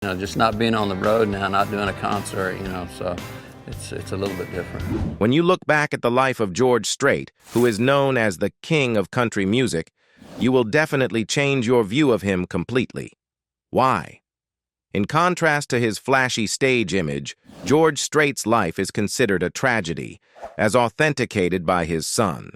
Just not being on the road now, not doing a concert, so it's a little bit different. When you look back at the life of George Strait, who is known as the king of country music, you will definitely change your view of him completely. Why? In contrast to his flashy stage image, George Strait's life is considered a tragedy, as authenticated by his son.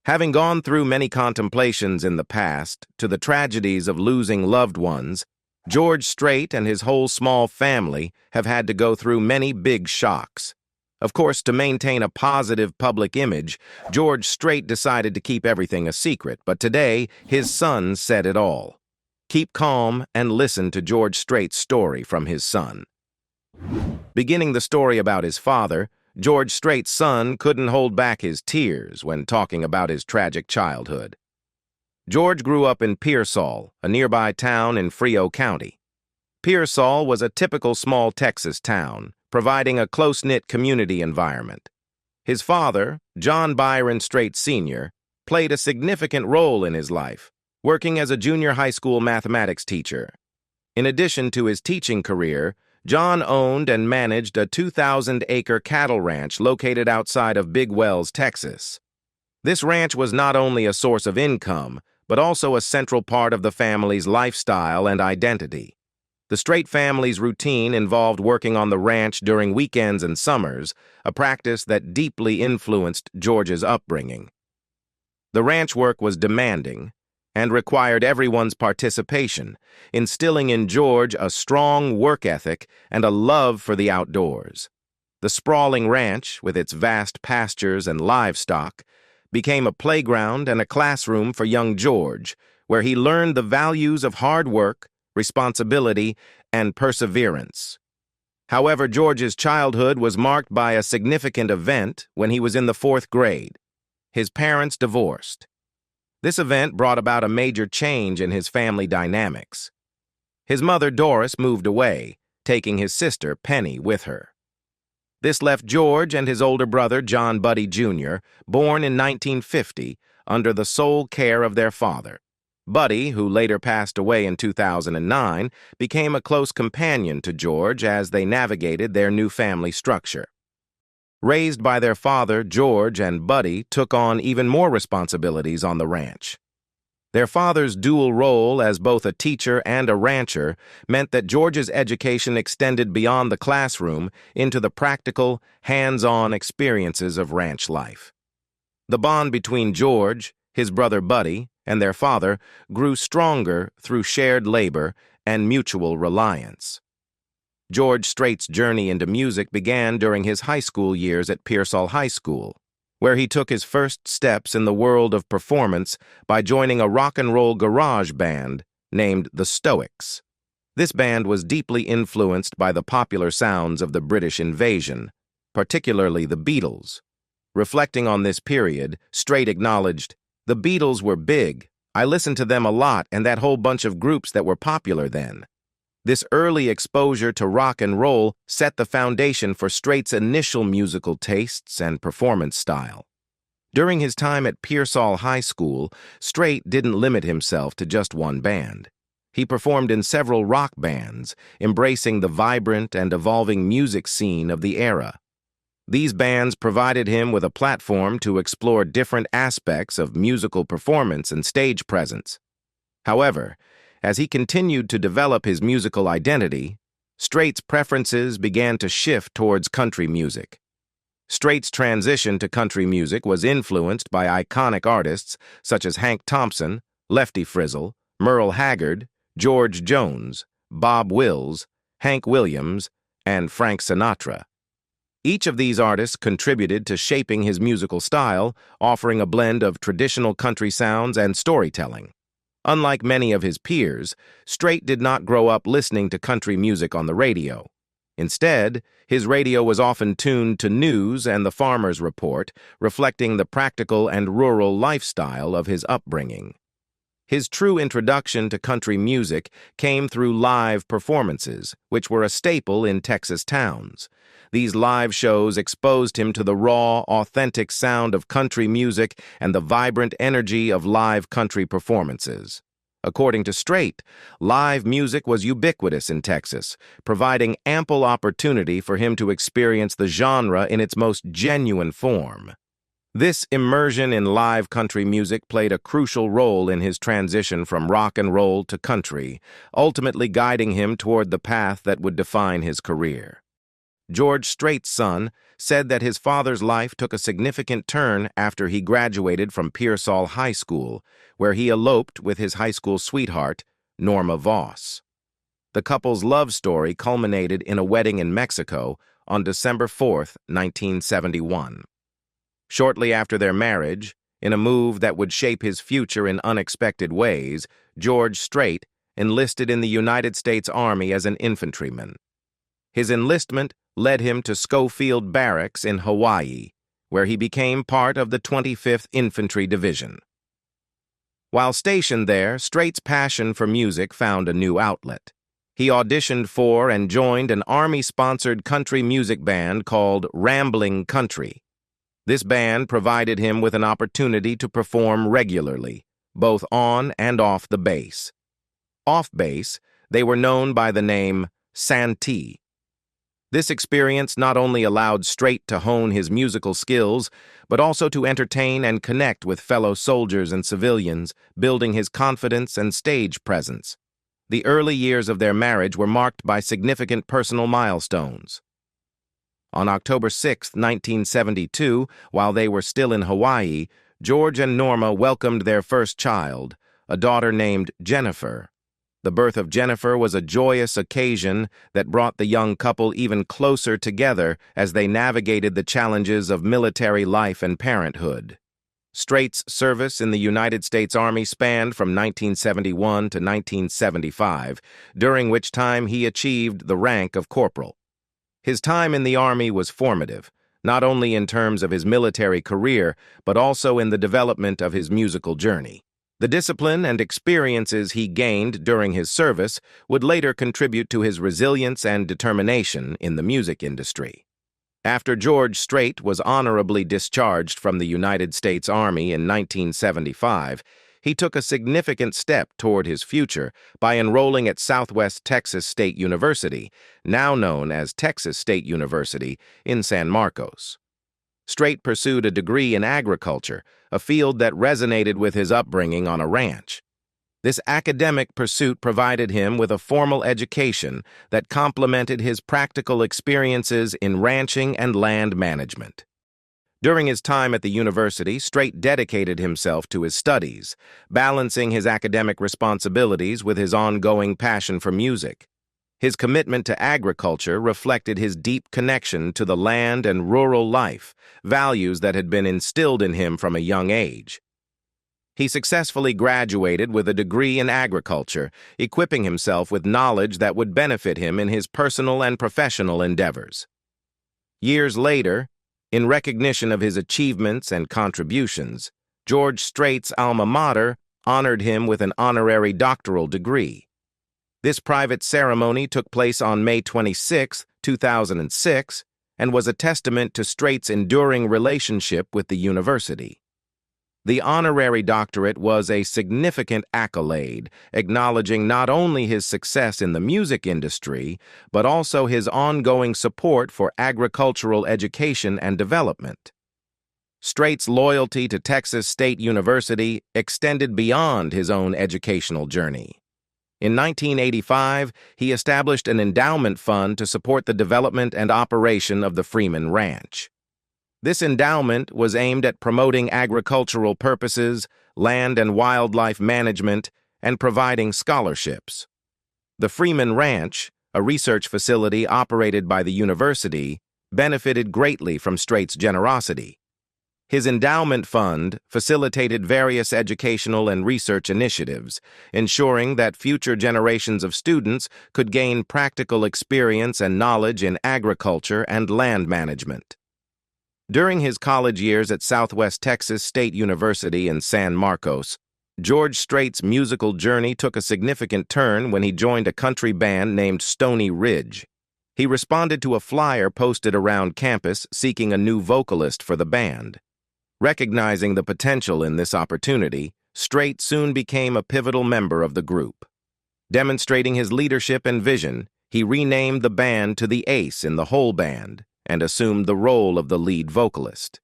Having gone through many contemplations in the past to the tragedies of losing loved ones, George Strait and his whole small family have had to go through many big shocks. Of course, to maintain a positive public image, George Strait decided to keep everything a secret, but today, his son said it all. Keep calm and listen to George Strait's story from his son. Beginning the story about his father, George Strait's son couldn't hold back his tears when talking about his tragic childhood. George grew up in Pearsall, a nearby town in Frio County. Pearsall was a typical small Texas town, providing a close-knit community environment. His father, John Byron Strait Sr., played a significant role in his life, working as a junior high school mathematics teacher. In addition to his teaching career, John owned and managed a 2,000-acre cattle ranch located outside of Big Wells, Texas. This ranch was not only a source of income, but also a central part of the family's lifestyle and identity. The Strait family's routine involved working on the ranch during weekends and summers, a practice that deeply influenced George's upbringing. The ranch work was demanding and required everyone's participation, instilling in George a strong work ethic and a love for the outdoors. The sprawling ranch, with its vast pastures and livestock, became a playground and a classroom for young George, where he learned the values of hard work, responsibility, and perseverance. However, George's childhood was marked by a significant event when he was in the 4th grade. His parents divorced. This event brought about a major change in his family dynamics. His mother, Doris, moved away, taking his sister, Penny, with her. This left George and his older brother, John Buddy Jr., born in 1950, under the sole care of their father. Buddy, who later passed away in 2009, became a close companion to George as they navigated their new family structure. Raised by their father, George and Buddy took on even more responsibilities on the ranch. Their father's dual role as both a teacher and a rancher meant that George's education extended beyond the classroom into the practical, hands-on experiences of ranch life. The bond between George, his brother Buddy, and their father grew stronger through shared labor and mutual reliance. George Strait's journey into music began during his high school years at Pearsall High School, where he took his first steps in the world of performance by joining a rock and roll garage band named the Stoics. This band was deeply influenced by the popular sounds of the British invasion, particularly the Beatles. Reflecting on this period, Strait acknowledged, "The Beatles were big. I listened to them a lot and that whole bunch of groups that were popular then." This early exposure to rock and roll set the foundation for Strait's initial musical tastes and performance style. During his time at Pearsall High School, Strait didn't limit himself to just one band. He performed in several rock bands, embracing the vibrant and evolving music scene of the era. These bands provided him with a platform to explore different aspects of musical performance and stage presence. However, as he continued to develop his musical identity, Strait's preferences began to shift towards country music. Strait's transition to country music was influenced by iconic artists such as Hank Thompson, Lefty Frizzle, Merle Haggard, George Jones, Bob Wills, Hank Williams, and Frank Sinatra. Each of these artists contributed to shaping his musical style, offering a blend of traditional country sounds and storytelling. Unlike many of his peers, Strait did not grow up listening to country music on the radio. Instead, his radio was often tuned to news and the Farmer's Report, reflecting the practical and rural lifestyle of his upbringing. His true introduction to country music came through live performances, which were a staple in Texas towns. These live shows exposed him to the raw, authentic sound of country music and the vibrant energy of live country performances. According to Strait, live music was ubiquitous in Texas, providing ample opportunity for him to experience the genre in its most genuine form. This immersion in live country music played a crucial role in his transition from rock and roll to country, ultimately guiding him toward the path that would define his career. George Strait's son said that his father's life took a significant turn after he graduated from Pearsall High School, where he eloped with his high school sweetheart, Norma Voss. The couple's love story culminated in a wedding in Mexico on December 4, 1971. Shortly after their marriage, in a move that would shape his future in unexpected ways, George Strait enlisted in the United States Army as an infantryman. His enlistment led him to Schofield Barracks in Hawaii, where he became part of the 25th Infantry Division. While stationed there, Strait's passion for music found a new outlet. He auditioned for and joined an Army-sponsored country music band called Rambling Country. This band provided him with an opportunity to perform regularly, both on and off the base. Off base, they were known by the name Santee. This experience not only allowed Strait to hone his musical skills, but also to entertain and connect with fellow soldiers and civilians, building his confidence and stage presence. The early years of their marriage were marked by significant personal milestones. On October 6, 1972, while they were still in Hawaii, George and Norma welcomed their first child, a daughter named Jennifer. The birth of Jennifer was a joyous occasion that brought the young couple even closer together as they navigated the challenges of military life and parenthood. Strait's service in the United States Army spanned from 1971 to 1975, during which time he achieved the rank of corporal. His time in the Army was formative, not only in terms of his military career, but also in the development of his musical journey. The discipline and experiences he gained during his service would later contribute to his resilience and determination in the music industry. After George Strait was honorably discharged from the United States Army in 1975, he took a significant step toward his future by enrolling at Southwest Texas State University, now known as Texas State University, in San Marcos. Strait pursued a degree in agriculture, a field that resonated with his upbringing on a ranch. This academic pursuit provided him with a formal education that complemented his practical experiences in ranching and land management. During his time at the university, Strait dedicated himself to his studies, balancing his academic responsibilities with his ongoing passion for music. His commitment to agriculture reflected his deep connection to the land and rural life, values that had been instilled in him from a young age. He successfully graduated with a degree in agriculture, equipping himself with knowledge that would benefit him in his personal and professional endeavors. Years later, in recognition of his achievements and contributions, George Strait's alma mater honored him with an honorary doctoral degree. This private ceremony took place on May 26, 2006, and was a testament to Strait's enduring relationship with the university. The honorary doctorate was a significant accolade, acknowledging not only his success in the music industry, but also his ongoing support for agricultural education and development. Strait's loyalty to Texas State University extended beyond his own educational journey. In 1985, he established an endowment fund to support the development and operation of the Freeman Ranch. This endowment was aimed at promoting agricultural purposes, land and wildlife management, and providing scholarships. The Freeman Ranch, a research facility operated by the university, benefited greatly from Strait's generosity. His endowment fund facilitated various educational and research initiatives, ensuring that future generations of students could gain practical experience and knowledge in agriculture and land management. During his college years at Southwest Texas State University in San Marcos, George Strait's musical journey took a significant turn when he joined a country band named Stony Ridge. He responded to a flyer posted around campus seeking a new vocalist for the band. Recognizing the potential in this opportunity, Strait soon became a pivotal member of the group. Demonstrating his leadership and vision, he renamed the band to the Ace in the Whole Band and assumed the role of the lead vocalist.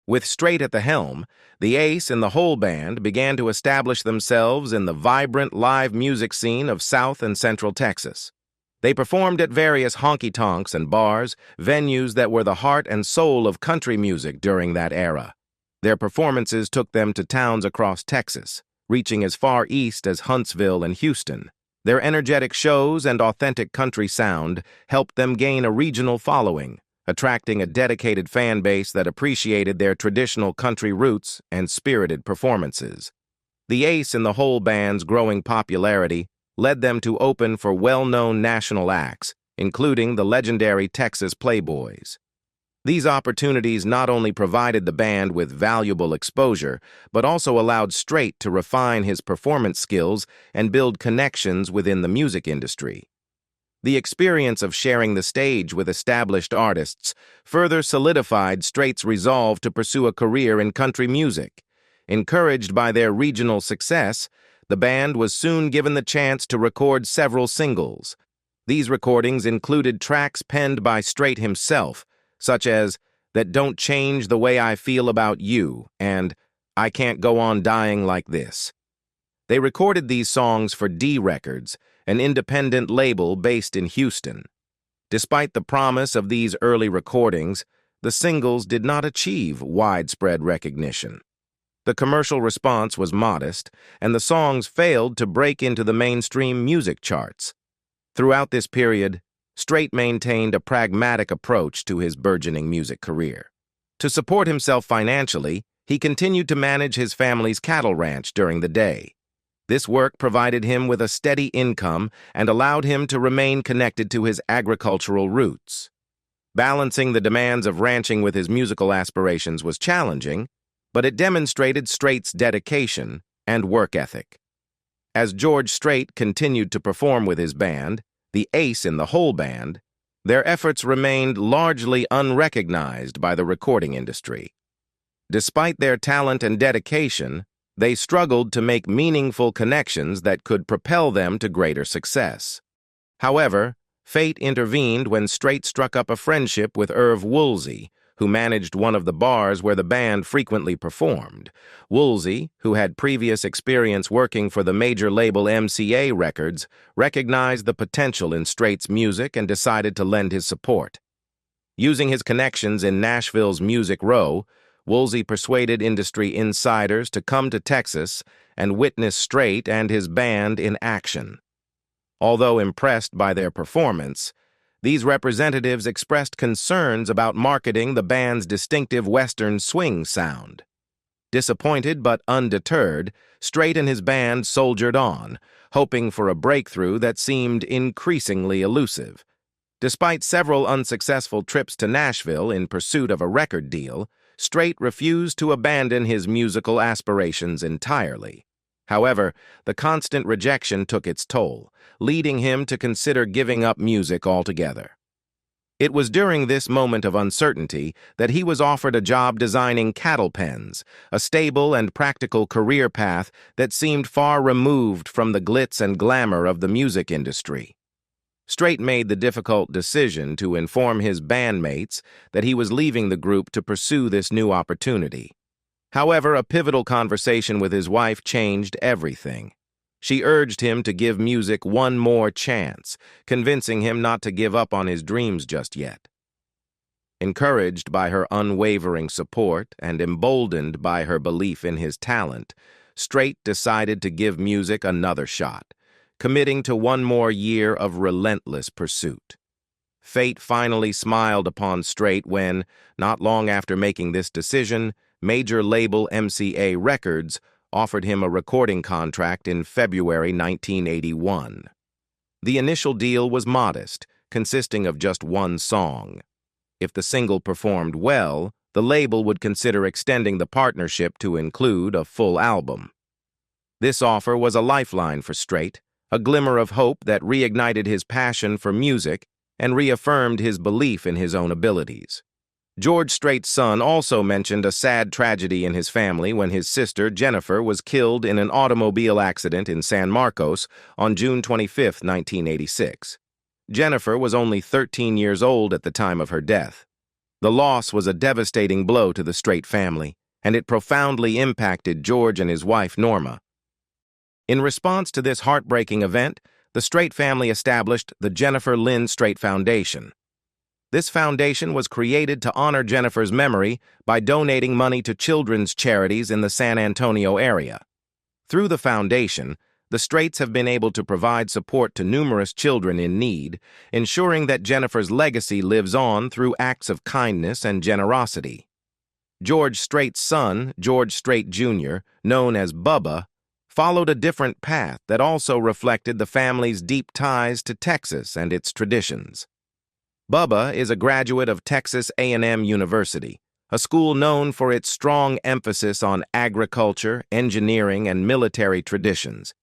With Strait at the helm, the Ace and the Whole Band began to establish themselves in the vibrant live music scene of South and Central Texas. They performed at various honky-tonks and bars, venues that were the heart and soul of country music during that era. Their performances took them to towns across Texas, reaching as far east as Huntsville and Houston. Their energetic shows and authentic country sound helped them gain a regional following, attracting a dedicated fan base that appreciated their traditional country roots and spirited performances. The Ace and the Whole Band's growing popularity led them to open for well-known national acts, including the legendary Texas Playboys. These opportunities not only provided the band with valuable exposure, but also allowed Strait to refine his performance skills and build connections within the music industry. The experience of sharing the stage with established artists further solidified Strait's resolve to pursue a career in country music. Encouraged by their regional success, the band was soon given the chance to record several singles. These recordings included tracks penned by Strait himself, such as "That Don't Change the Way I Feel About You" and "I Can't Go On Dying Like This." They recorded these songs for D Records, an independent label based in Houston. Despite the promise of these early recordings, the singles did not achieve widespread recognition. The commercial response was modest, and the songs failed to break into the mainstream music charts. Throughout this period, Strait maintained a pragmatic approach to his burgeoning music career. To support himself financially, he continued to manage his family's cattle ranch during the day. This work provided him with a steady income and allowed him to remain connected to his agricultural roots. Balancing the demands of ranching with his musical aspirations was challenging, but it demonstrated Strait's dedication and work ethic. As George Strait continued to perform with his band, the Ace in the Whole Band, their efforts remained largely unrecognized by the recording industry. Despite their talent and dedication, they struggled to make meaningful connections that could propel them to greater success. However, fate intervened when Strait struck up a friendship with Irv Woolsey, who managed one of the bars where the band frequently performed. Woolsey, who had previous experience working for the major label MCA Records, recognized the potential in Strait's music and decided to lend his support. Using his connections in Nashville's Music Row, Woolsey persuaded industry insiders to come to Texas and witness Strait and his band in action. Although impressed by their performance, these representatives expressed concerns about marketing the band's distinctive Western swing sound. Disappointed but undeterred, Strait and his band soldiered on, hoping for a breakthrough that seemed increasingly elusive. Despite several unsuccessful trips to Nashville in pursuit of a record deal, Strait refused to abandon his musical aspirations entirely. However, the constant rejection took its toll, leading him to consider giving up music altogether. It was during this moment of uncertainty that he was offered a job designing cattle pens, a stable and practical career path that seemed far removed from the glitz and glamour of the music industry. Strait made the difficult decision to inform his bandmates that he was leaving the group to pursue this new opportunity. However, a pivotal conversation with his wife changed everything. She urged him to give music one more chance, convincing him not to give up on his dreams just yet. Encouraged by her unwavering support and emboldened by her belief in his talent, Strait decided to give music another shot, committing to one more year of relentless pursuit. Fate finally smiled upon Strait when, not long after making this decision, major label MCA Records offered him a recording contract in February 1981. The initial deal was modest, consisting of just one song. If the single performed well, the label would consider extending the partnership to include a full album. This offer was a lifeline for Strait, a glimmer of hope that reignited his passion for music and reaffirmed his belief in his own abilities. George Strait's son also mentioned a sad tragedy in his family when his sister, Jennifer, was killed in an automobile accident in San Marcos on June 25, 1986. Jennifer was only 13 years old at the time of her death. The loss was a devastating blow to the Strait family, and it profoundly impacted George and his wife, Norma. In response to this heartbreaking event, the Strait family established the Jennifer Lynn Strait Foundation. This foundation was created to honor Jennifer's memory by donating money to children's charities in the San Antonio area. Through the foundation, the Straits have been able to provide support to numerous children in need, ensuring that Jennifer's legacy lives on through acts of kindness and generosity. George Strait's son, George Strait Jr., known as Bubba, followed a different path that also reflected the family's deep ties to Texas and its traditions. Bubba is a graduate of Texas A&M University, a school known for its strong emphasis on agriculture, engineering, and military traditions.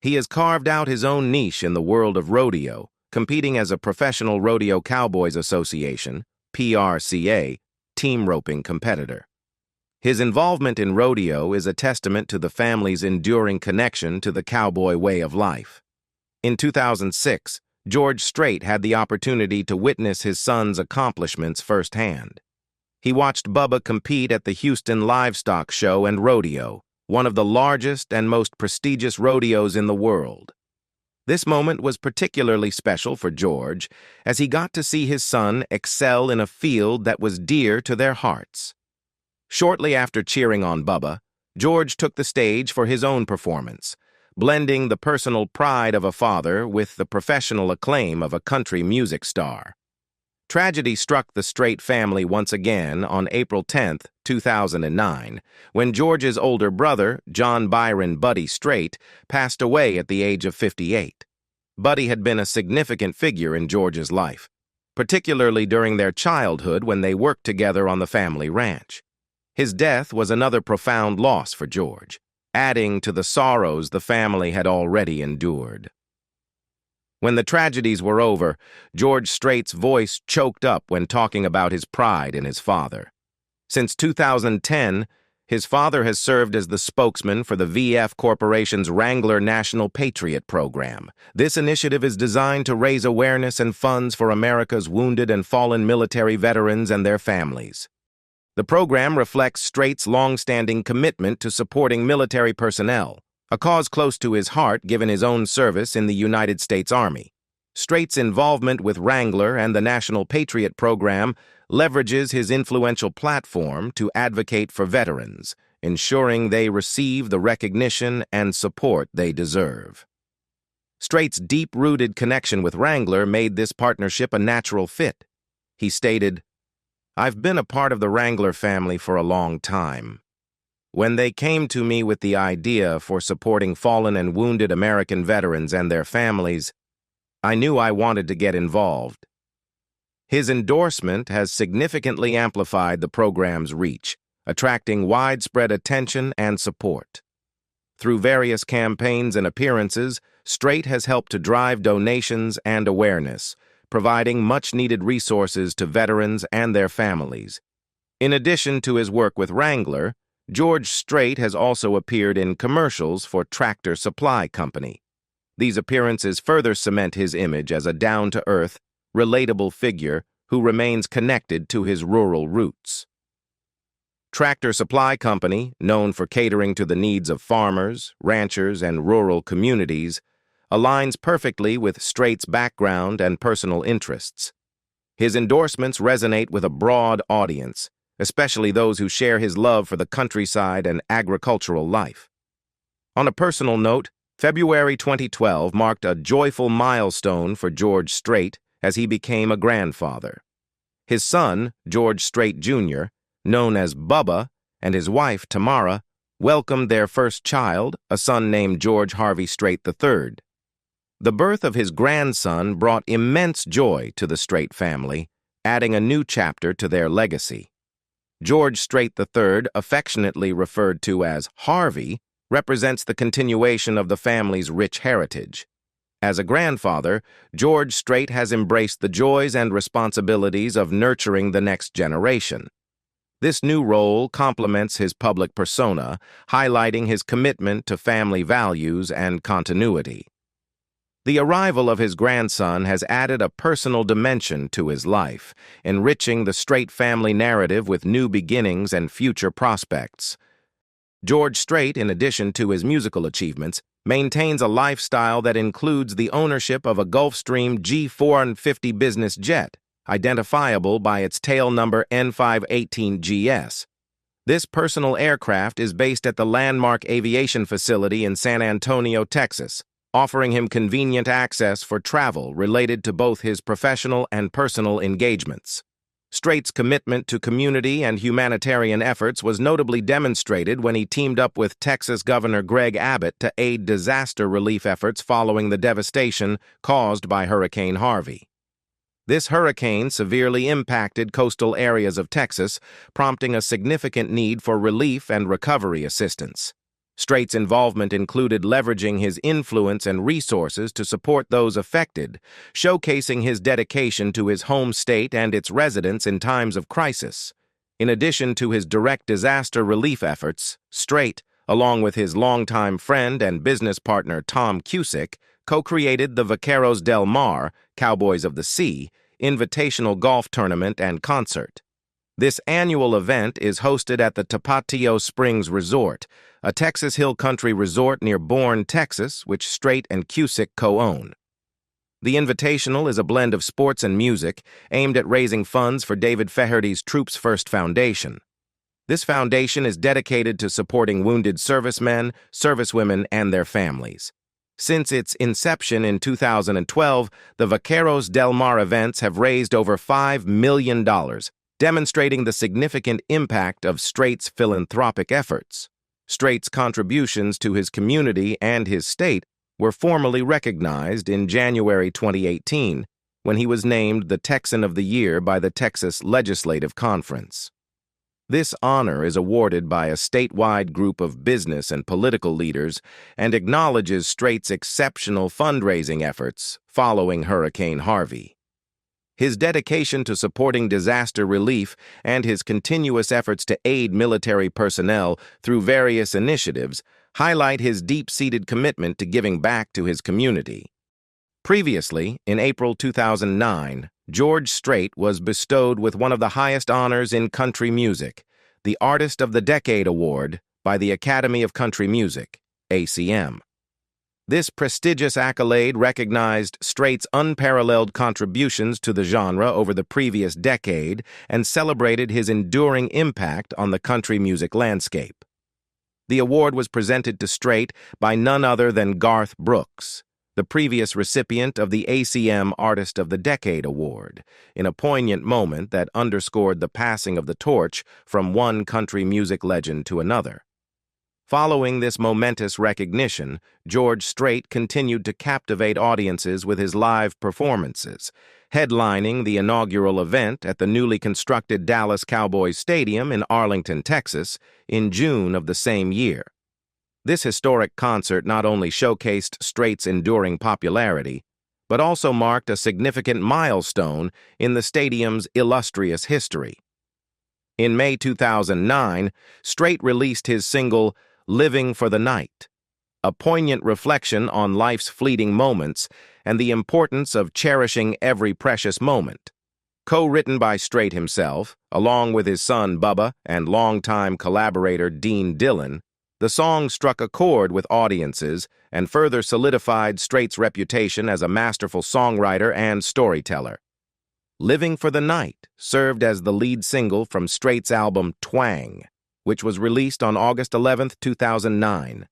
He has carved out his own niche in the world of rodeo, competing as a Professional Rodeo Cowboys Association, PRCA, team roping competitor. His involvement in rodeo is a testament to the family's enduring connection to the cowboy way of life. In 2006, George Strait had the opportunity to witness his son's accomplishments firsthand. He watched Bubba compete at the Houston Livestock Show and Rodeo, one of the largest and most prestigious rodeos in the world. This moment was particularly special for George, as he got to see his son excel in a field that was dear to their hearts. Shortly after cheering on Bubba, George took the stage for his own performance, blending the personal pride of a father with the professional acclaim of a country music star. Tragedy struck the Strait family once again on April 10, 2009, when George's older brother, John Byron Buddy Strait, passed away at the age of 58. Buddy had been a significant figure in George's life, particularly during their childhood when they worked together on the family ranch. His death was another profound loss for George, adding to the sorrows the family had already endured. When the tragedies were over, George Strait's voice choked up when talking about his pride in his father. Since 2010, his father has served as the spokesman for the VF Corporation's Wrangler National Patriot Program. This initiative is designed to raise awareness and funds for America's wounded and fallen military veterans and their families. The program reflects Strait's long-standing commitment to supporting military personnel, a cause close to his heart given his own service in the United States Army. Strait's involvement with Wrangler and the National Patriot Program leverages his influential platform to advocate for veterans, ensuring they receive the recognition and support they deserve. Strait's deep-rooted connection with Wrangler made this partnership a natural fit. He stated, "I've been a part of the Wrangler family for a long time. When they came to me with the idea for supporting fallen and wounded American veterans and their families, I knew I wanted to get involved." His endorsement has significantly amplified the program's reach, attracting widespread attention and support. Through various campaigns and appearances, Strait has helped to drive donations and awareness, providing much-needed resources to veterans and their families. In addition to his work with Wrangler, George Strait has also appeared in commercials for Tractor Supply Company. These appearances further cement his image as a down-to-earth, relatable figure who remains connected to his rural roots. Tractor Supply Company, known for catering to the needs of farmers, ranchers, and rural communities, aligns perfectly with Strait's background and personal interests. His endorsements resonate with a broad audience, especially those who share his love for the countryside and agricultural life. On a personal note, February 2012 marked a joyful milestone for George Strait as he became a grandfather. His son, George Strait Jr., known as Bubba, and his wife, Tamara, welcomed their first child, a son named George Harvey Strait III. The birth of his grandson brought immense joy to the Strait family, adding a new chapter to their legacy. George Strait III, affectionately referred to as Harvey, represents the continuation of the family's rich heritage. As a grandfather, George Strait has embraced the joys and responsibilities of nurturing the next generation. This new role complements his public persona, highlighting his commitment to family values and continuity. The arrival of his grandson has added a personal dimension to his life, enriching the Strait family narrative with new beginnings and future prospects. George Strait, in addition to his musical achievements, maintains a lifestyle that includes the ownership of a Gulfstream G450 business jet, identifiable by its tail number N518GS. This personal aircraft is based at the Landmark Aviation Facility in San Antonio, Texas, offering him convenient access for travel related to both his professional and personal engagements. Strait's commitment to community and humanitarian efforts was notably demonstrated when he teamed up with Texas Governor Greg Abbott to aid disaster relief efforts following the devastation caused by Hurricane Harvey. This hurricane severely impacted coastal areas of Texas, prompting a significant need for relief and recovery assistance. Strait's involvement included leveraging his influence and resources to support those affected, showcasing his dedication to his home state and its residents in times of crisis. In addition to his direct disaster relief efforts, Strait, along with his longtime friend and business partner Tom Cusick, co-created the Vaqueros del Mar, Cowboys of the Sea, invitational golf tournament and concert. This annual event is hosted at the Tapatio Springs Resort, a Texas Hill Country resort near Bourne, Texas, which Strait and Cusick co-own. The Invitational is a blend of sports and music aimed at raising funds for David Feherty's Troops First Foundation. This foundation is dedicated to supporting wounded servicemen, servicewomen, and their families. Since its inception in 2012, the Vaqueros del Mar events have raised over $5 million, demonstrating the significant impact of Strait's philanthropic efforts. Strait's contributions to his community and his state were formally recognized in January 2018, when he was named the Texan of the Year by the Texas Legislative Conference. This honor is awarded by a statewide group of business and political leaders and acknowledges Strait's exceptional fundraising efforts following Hurricane Harvey. His dedication to supporting disaster relief and his continuous efforts to aid military personnel through various initiatives highlight his deep-seated commitment to giving back to his community. Previously, in April 2009, George Strait was bestowed with one of the highest honors in country music, the Artist of the Decade Award by the Academy of Country Music, ACM. This prestigious accolade recognized Strait's unparalleled contributions to the genre over the previous decade and celebrated his enduring impact on the country music landscape. The award was presented to Strait by none other than Garth Brooks, the previous recipient of the ACM Artist of the Decade Award, in a poignant moment that underscored the passing of the torch from one country music legend to another. Following this momentous recognition, George Strait continued to captivate audiences with his live performances, headlining the inaugural event at the newly constructed Dallas Cowboys Stadium in Arlington, Texas, in June of the same year. This historic concert not only showcased Strait's enduring popularity, but also marked a significant milestone in the stadium's illustrious history. In May 2009, Strait released his single, Living for the Night, a poignant reflection on life's fleeting moments and the importance of cherishing every precious moment. Co-written by Strait himself, along with his son Bubba and longtime collaborator Dean Dillon, the song struck a chord with audiences and further solidified Strait's reputation as a masterful songwriter and storyteller. Living for the Night served as the lead single from Strait's album Twang, which was released on August 11, 2009.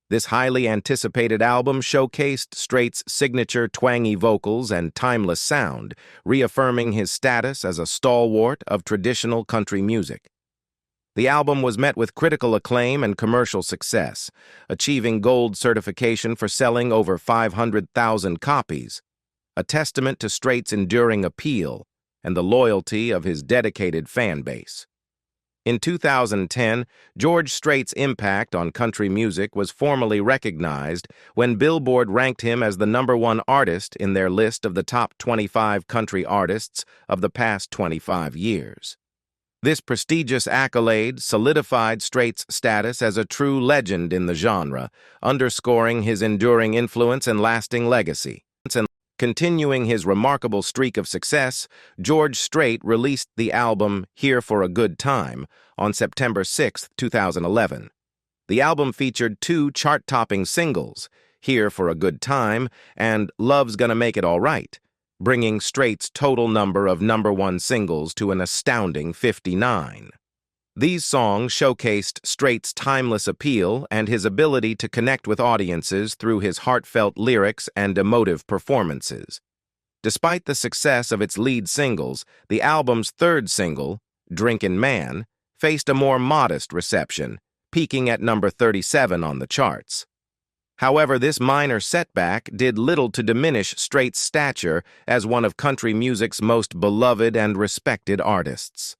This highly anticipated album showcased Strait's signature twangy vocals and timeless sound, reaffirming his status as a stalwart of traditional country music. The album was met with critical acclaim and commercial success, achieving gold certification for selling over 500,000 copies, a testament to Strait's enduring appeal and the loyalty of his dedicated fan base. In 2010, George Strait's impact on country music was formally recognized when Billboard ranked him as the #1 artist in their list of the top 25 country artists of the past 25 years. This prestigious accolade solidified Strait's status as a true legend in the genre, underscoring his enduring influence and lasting legacy. Continuing his remarkable streak of success, George Strait released the album Here for a Good Time on September 6, 2011. The album featured 2 chart-topping singles, Here for a Good Time and Love's Gonna Make It All Right, bringing Strait's total number of #1 singles to an astounding 59. These songs showcased Strait's timeless appeal and his ability to connect with audiences through his heartfelt lyrics and emotive performances. Despite the success of its lead singles, the album's 3rd single, Drinkin' Man, faced a more modest reception, peaking at number 37 on the charts. However, this minor setback did little to diminish Strait's stature as one of country music's most beloved and respected artists.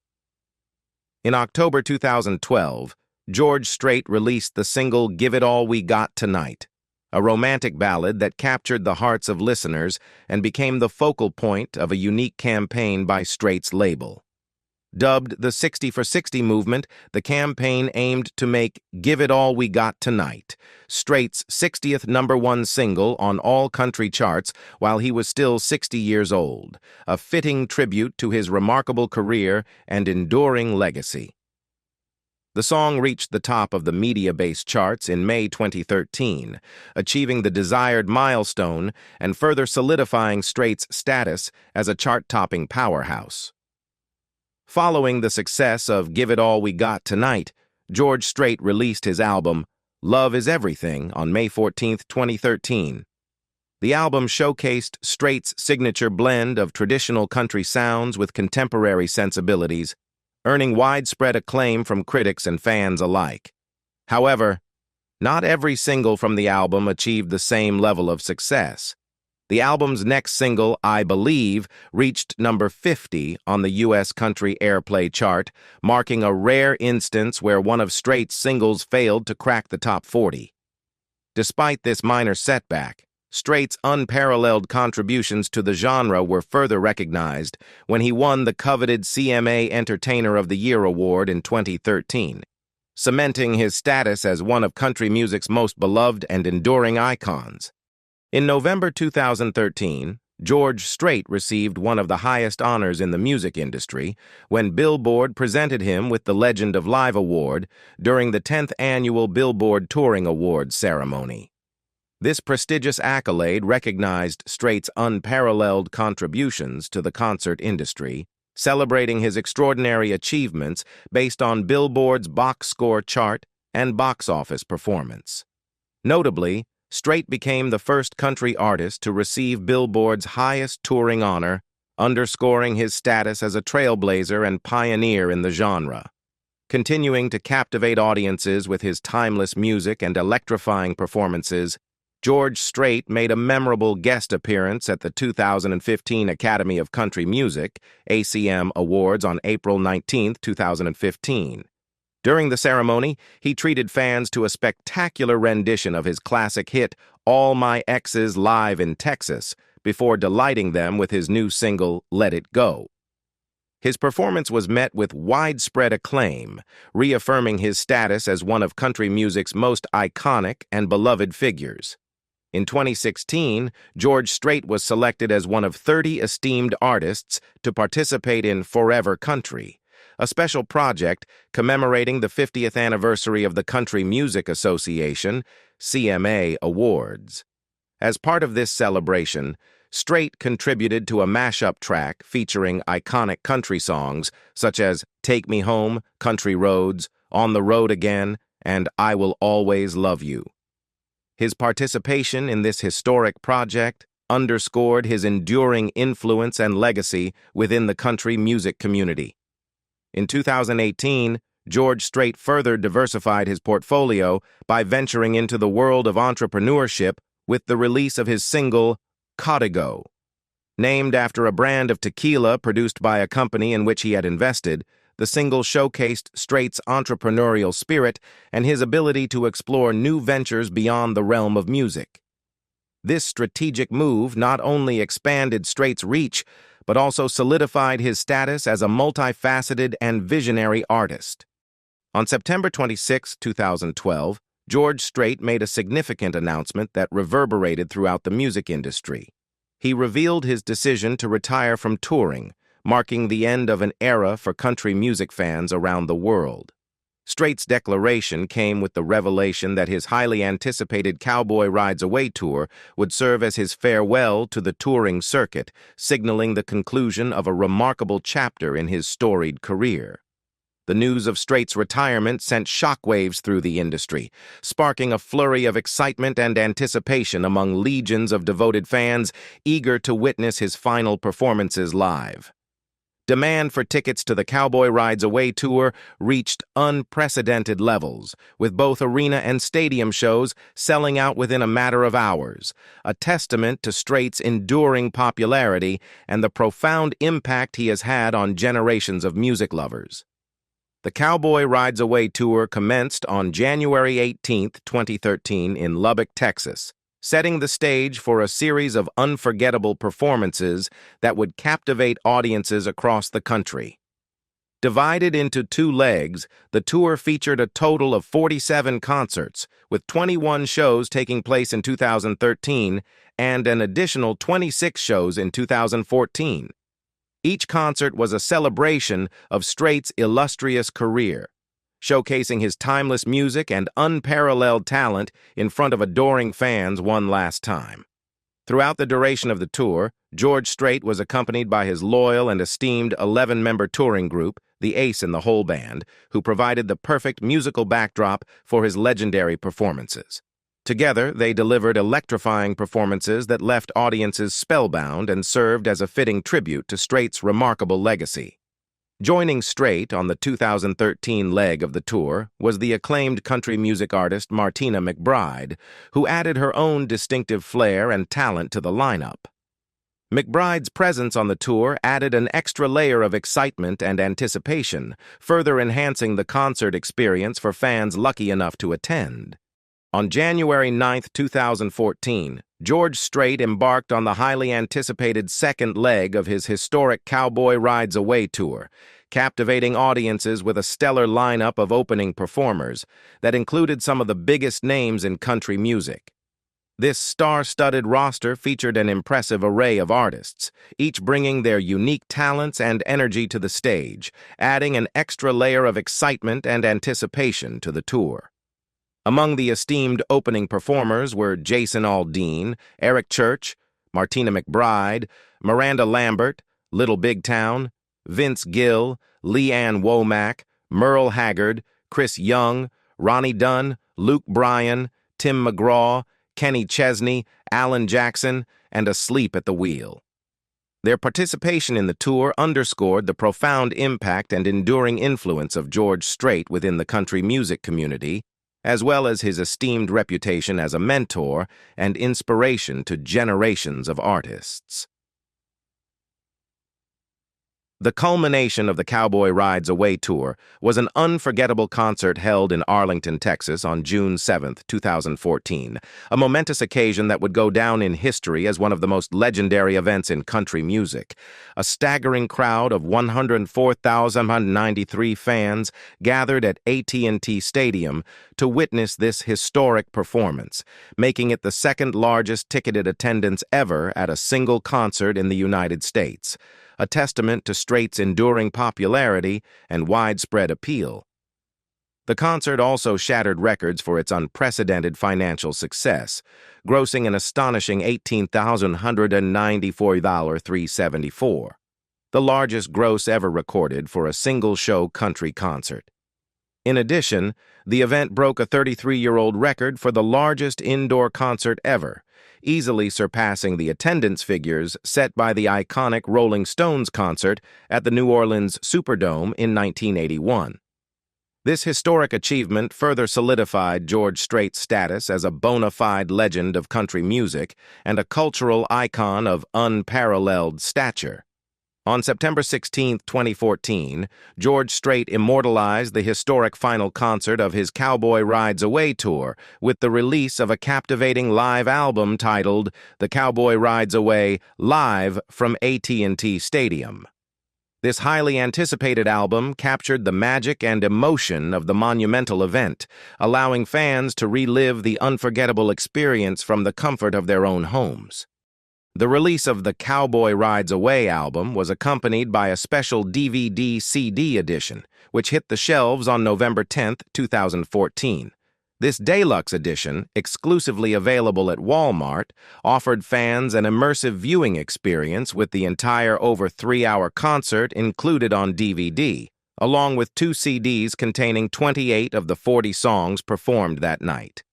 In October 2012, George Strait released the single Give It All We Got Tonight, a romantic ballad that captured the hearts of listeners and became the focal point of a unique campaign by Strait's label. Dubbed the 60 for 60 movement, the campaign aimed to make Give It All We Got Tonight Strait's 60th #1 single on all country charts while he was still 60 years old, a fitting tribute to his remarkable career and enduring legacy. The song reached the top of the media-based charts in May 2013, achieving the desired milestone and further solidifying Strait's status as a chart-topping powerhouse. Following the success of Give It All We Got Tonight, George Strait released his album, Love Is Everything, on May 14, 2013. The album showcased Strait's signature blend of traditional country sounds with contemporary sensibilities, earning widespread acclaim from critics and fans alike. However, not every single from the album achieved the same level of success. The album's next single, I Believe, reached number 50 on the U.S. country airplay chart, marking a rare instance where one of Strait's singles failed to crack the top 40. Despite this minor setback, Strait's unparalleled contributions to the genre were further recognized when he won the coveted CMA Entertainer of the Year award in 2013, cementing his status as one of country music's most beloved and enduring icons. In November 2013, George Strait received one of the highest honors in the music industry when Billboard presented him with the Legend of Live Award during the 10th annual Billboard Touring Awards ceremony. This prestigious accolade recognized Strait's unparalleled contributions to the concert industry, celebrating his extraordinary achievements based on Billboard's box score chart and box office performance. Notably, Strait became the first country artist to receive Billboard's highest touring honor, underscoring his status as a trailblazer and pioneer in the genre. Continuing to captivate audiences with his timeless music and electrifying performances, George Strait made a memorable guest appearance at the 2015 Academy of Country Music (ACM) Awards on April 19, 2015. During the ceremony, he treated fans to a spectacular rendition of his classic hit, All My Exes Live in Texas, before delighting them with his new single, Let It Go. His performance was met with widespread acclaim, reaffirming his status as one of country music's most iconic and beloved figures. In 2016, George Strait was selected as one of 30 esteemed artists to participate in Forever Country, a special project commemorating the 50th anniversary of the Country Music Association (CMA) Awards. As part of this celebration, Strait contributed to a mashup track featuring iconic country songs such as Take Me Home, Country Roads, On the Road Again, and I Will Always Love You. His participation in this historic project underscored his enduring influence and legacy within the country music community. In 2018, George Strait further diversified his portfolio by venturing into the world of entrepreneurship with the release of his single, Código. Named after a brand of tequila produced by a company in which he had invested, the The single showcased Strait's entrepreneurial spirit and his ability to explore new ventures beyond the realm of music. This strategic move not only expanded Strait's reach, but also solidified his status as a multifaceted and visionary artist. On September 26, 2012, George Strait made a significant announcement that reverberated throughout the music industry. He revealed his decision to retire from touring, marking the end of an era for country music fans around the world. Strait's declaration came with the revelation that his highly anticipated Cowboy Rides Away tour would serve as his farewell to the touring circuit, signaling the conclusion of a remarkable chapter in his storied career. The news of Strait's retirement sent shockwaves through the industry, sparking a flurry of excitement and anticipation among legions of devoted fans eager to witness his final performances live. Demand for tickets to the Cowboy Rides Away tour reached unprecedented levels, with both arena and stadium shows selling out within a matter of hours, a testament to Strait's enduring popularity and the profound impact he has had on generations of music lovers. The Cowboy Rides Away tour commenced on January 18, 2013 in Lubbock, Texas, setting the stage for a series of unforgettable performances that would captivate audiences across the country. Divided into 2 legs, the tour featured a total of 47 concerts, with 21 shows taking place in 2013 and an additional 26 shows in 2014. Each concert was a celebration of Strait's illustrious career, showcasing his timeless music and unparalleled talent in front of adoring fans one last time. Throughout the duration of the tour, George Strait was accompanied by his loyal and esteemed 11-member touring group, the Ace in the Hole Band, who provided the perfect musical backdrop for his legendary performances. Together, they delivered electrifying performances that left audiences spellbound and served as a fitting tribute to Strait's remarkable legacy. Joining Strait on the 2013 leg of the tour was the acclaimed country music artist Martina McBride, who added her own distinctive flair and talent to the lineup. McBride's presence on the tour added an extra layer of excitement and anticipation, further enhancing the concert experience for fans lucky enough to attend. On January 9, 2014, George Strait embarked on the highly anticipated second leg of his historic Cowboy Rides Away tour, captivating audiences with a stellar lineup of opening performers that included some of the biggest names in country music. This star-studded roster featured an impressive array of artists, each bringing their unique talents and energy to the stage, adding an extra layer of excitement and anticipation to the tour. Among the esteemed opening performers were Jason Aldean, Eric Church, Martina McBride, Miranda Lambert, Little Big Town, Vince Gill, Leanne Womack, Merle Haggard, Chris Young, Ronnie Dunn, Luke Bryan, Tim McGraw, Kenny Chesney, Alan Jackson, and Asleep at the Wheel. Their participation in the tour underscored the profound impact and enduring influence of George Strait within the country music community, as well as his esteemed reputation as a mentor and inspiration to generations of artists. The culmination of the Cowboy Rides Away tour was an unforgettable concert held in Arlington, Texas on June 7, 2014, a momentous occasion that would go down in history as one of the most legendary events in country music. A staggering crowd of 104,093 fans gathered at AT&T Stadium to witness this historic performance, making it the second-largest ticketed attendance ever at a single concert in the United States, a testament to Strait's enduring popularity and widespread appeal. The concert also shattered records for its unprecedented financial success, grossing an astonishing $18,194,374, the largest gross ever recorded for a single-show country concert. In addition, the event broke a 33-year-old record for the largest indoor concert ever, easily surpassing the attendance figures set by the iconic Rolling Stones concert at the New Orleans Superdome in 1981. This historic achievement further solidified George Strait's status as a bona fide legend of country music and a cultural icon of unparalleled stature. On September 16, 2014, George Strait immortalized the historic final concert of his Cowboy Rides Away tour with the release of a captivating live album titled The Cowboy Rides Away Live from AT&T Stadium. This highly anticipated album captured the magic and emotion of the monumental event, allowing fans to relive the unforgettable experience from the comfort of their own homes. The release of the Cowboy Rides Away album was accompanied by a special DVD-CD edition, which hit the shelves on November 10, 2014. This deluxe edition, exclusively available at Walmart, offered fans an immersive viewing experience with the entire over 3-hour concert included on DVD, along with 2 CDs containing 28 of the 40 songs performed that night.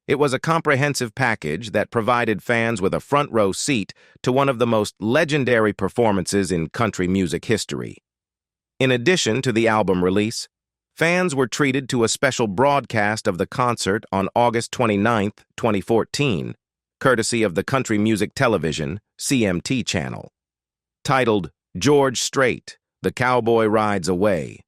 It was a comprehensive package that provided fans with a front-row seat to one of the most legendary performances in country music history. In addition to the album release, fans were treated to a special broadcast of the concert on August 29, 2014, courtesy of the Country Music Television, CMT channel. Titled George Strait, The Cowboy Rides Away.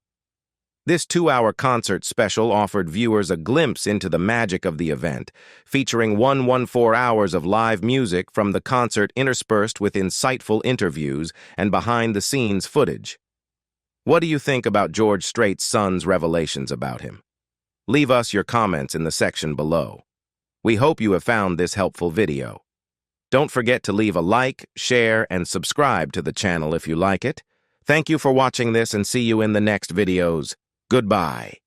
This 2-hour concert special offered viewers a glimpse into the magic of the event, featuring 114 hours of live music from the concert interspersed with insightful interviews and behind-the-scenes footage. What do you think about George Strait's son's revelations about him? Leave us your comments in the section below. We hope you have found this helpful video. Don't forget to leave a like, share, and subscribe to the channel if you like it. Thank you for watching this and see you in the next videos. Goodbye.